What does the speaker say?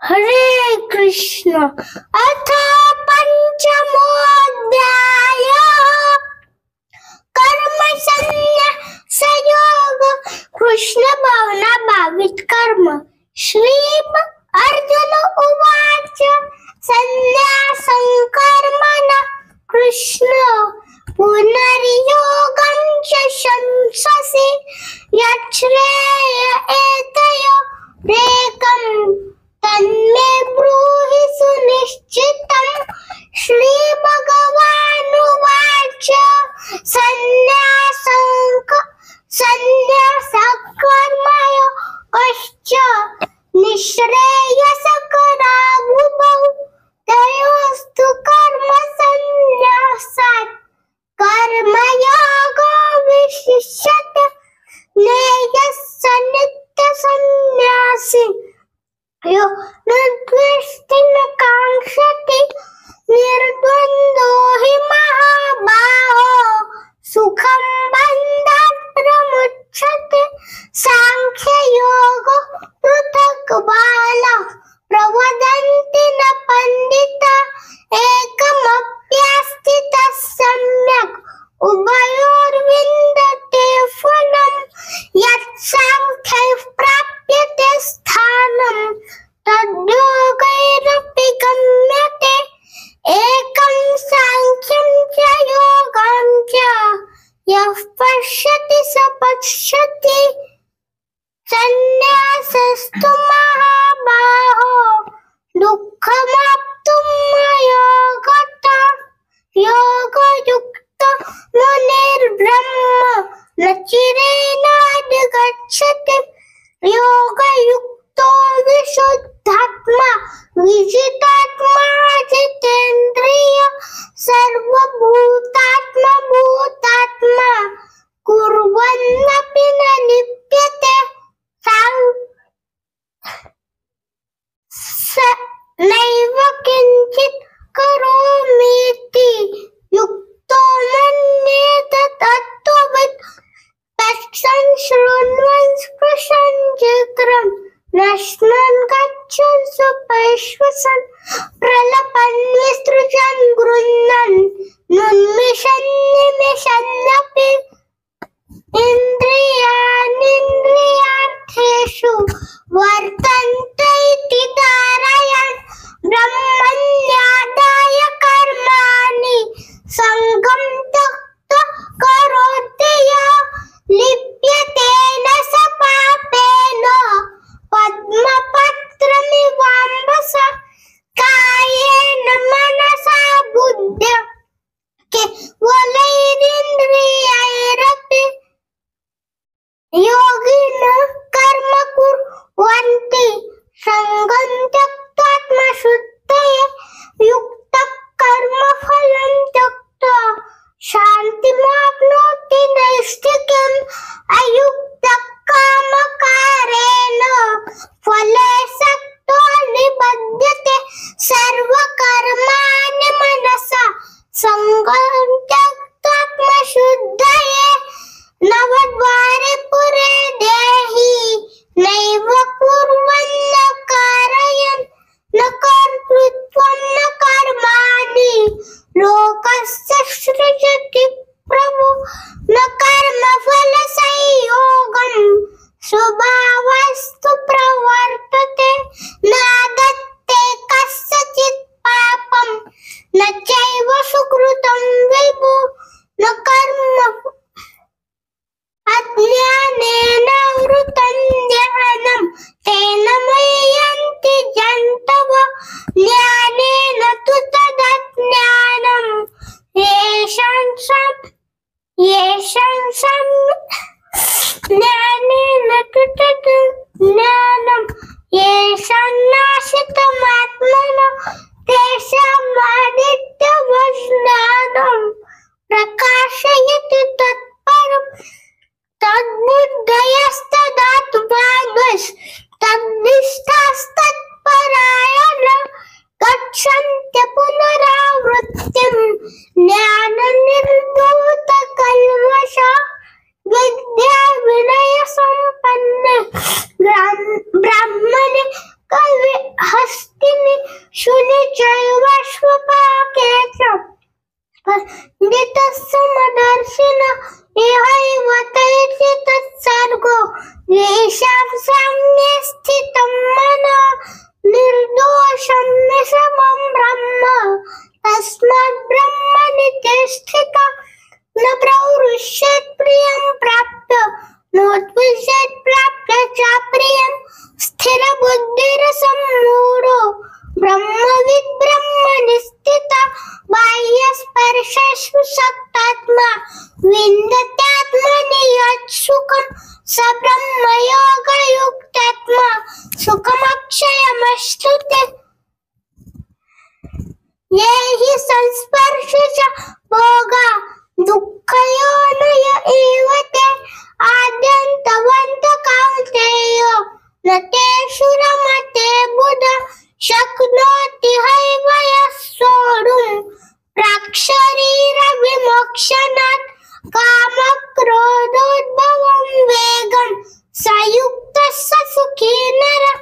हरे कृष्ण अथ पंचमोऽध्याय कर्म संन्यास योग कृष्ण भावना भावित कर्म श्री अर्जुन उवाच संन्यासं कर्मणः कृष्ण पुनर्योगं च शंससि यच्छ्रेय एतयोरेकं तन्मे ब्रूहि सुनिश्चितं श्रीभगवानुवाच संन्यासकर्मयोगश्च निःश्रेयसकरावुभौ तयोस्तु कर्मसन्न्यासात् कर्मयोगो विशिष्यते ज्ञेयः स नित्यसन्न्यासी यो निर्द्वेष्टि न काङ्क्षति निर्द्वन्द्वो हि महाबाहो सुखं बन्धात् प्रमुच्यते सांख्ययोगो पृथक् बालः प्रवदन्ति न पण्डिता एकमप्यास्ति तत्सम्यक् उभयोर्विन्दते फलं यत् सांख्यैः प्राप्यते स्थानं तद्योगैरपि गम्यते एकं सांख्यं च योगं च यः पश्यति स पश्यति संन्यासस्तु महाबाहो दुःखमाप्तुं योगतः योगयुक्तो मुनिर्ब्रह्म न चिरेणाधिगच्छति योगयुक्तो विशुद्धात्मा विजितात्मा जितेन्द्रिय सर्वभूतात्मा भूतात्मा कुर्वन्नपि न लिप्यते नैव किञ्चित् करोमीति युक्तो मन्येत तत्त्ववित् तत्सन् शृण्वन् स्पृशन् जिघ्रन् नश्नन् गच्छन् सुपश्वसन् प्रलपन् विसृजन् गृह्णन् नुन्मिषन् निमिषन्नपि इन्द्रियाणीन्द्रियार्थेषु वर्तन्ते इति धारयन् ब्रह्मण्यादाय कर्माणि सङ्गं त्यक्त्वा करोति यः लिप्यते न स पापेन पद्मपत्रमिवाम्भसा कायेन मनसा बुद्ध्या केवलैरिन्द्रियैरपि योगिनः कर्म कुर्वन्ति सङ्गं त्यक्त्वात्मशुद्धये युक्तः कर्मफलं त्यक्त्वा शान्तिमाप्नोति नैष्ठिकीम् अयुक्तः कामकारेण फले सक्तो निबध्यते सर्वकर्माणि मनसा सङ्गं त्यक्त्वात्मशुद्धये नवद्वारे पुरे देहि नैव कुर्वन् न कारयन् न कर्तृत्वं न कर्माणि लोकस्य सृजति प्रभु न कर्मफलसंयोगं स्वभावस्तु प्रवर्तते न दत्ते कस्यचित् पापं न चैव सुकृतं विभु न कर्म अज्ञानेन वृतं ध्यानं तेन मुह्यन्ति जन्तवः ज्ञानेन तु तदज्ञानं येषां ज्ञानेन तु तदज्ञानं येषां नाशितमात्मनः तेषाम् आदित्यवज्ञानं प्रकाशयति तत्परम् तद्बुद्धयस्तदात्मानस्तद्निष्ठास्तत्परायणः गच्छन्त्य पुनरावृत्तिं ज्ञाननिर्धूतकल्मषः विद्या विनयसम्पन्ने ब्राह्मणे हस्तिनि शुनिचैवाश्वपाकेच पंडितस्समदर्शिन इहैव तैति तत्सर्गो येषां साम्ये स्थितं मनः निर्दोषं निशमं ब्रह्म तस्मात् ब्रह्मणि ते स्थितः न प्रवृष्येत् प्रियं प्राप्य नोत्विष्येत् प्राप्य च प्रियं स्थिरबुद्धिरसम्मूढो ब्रह्मविद् ब्रह्मणि स्थितः बाह्यस्पर्शेषु सक्तात्मा विन्दत्यात्मनि यत् सुखं स ब्रह्मयोगयुक्तात्मा सुखमक्षयमश्नुते ये हि संस्पर्शज भोगा दुःखयोनय एव ते आद्यन्तवन्त कौन्तेय न तेषु रमते बुध शक्नोति हैव यः सोढुम् प्राक्शरीरविमोक्षणात् कामक्रोधोद्भवं वेगं स युक्तः स सुखी नरः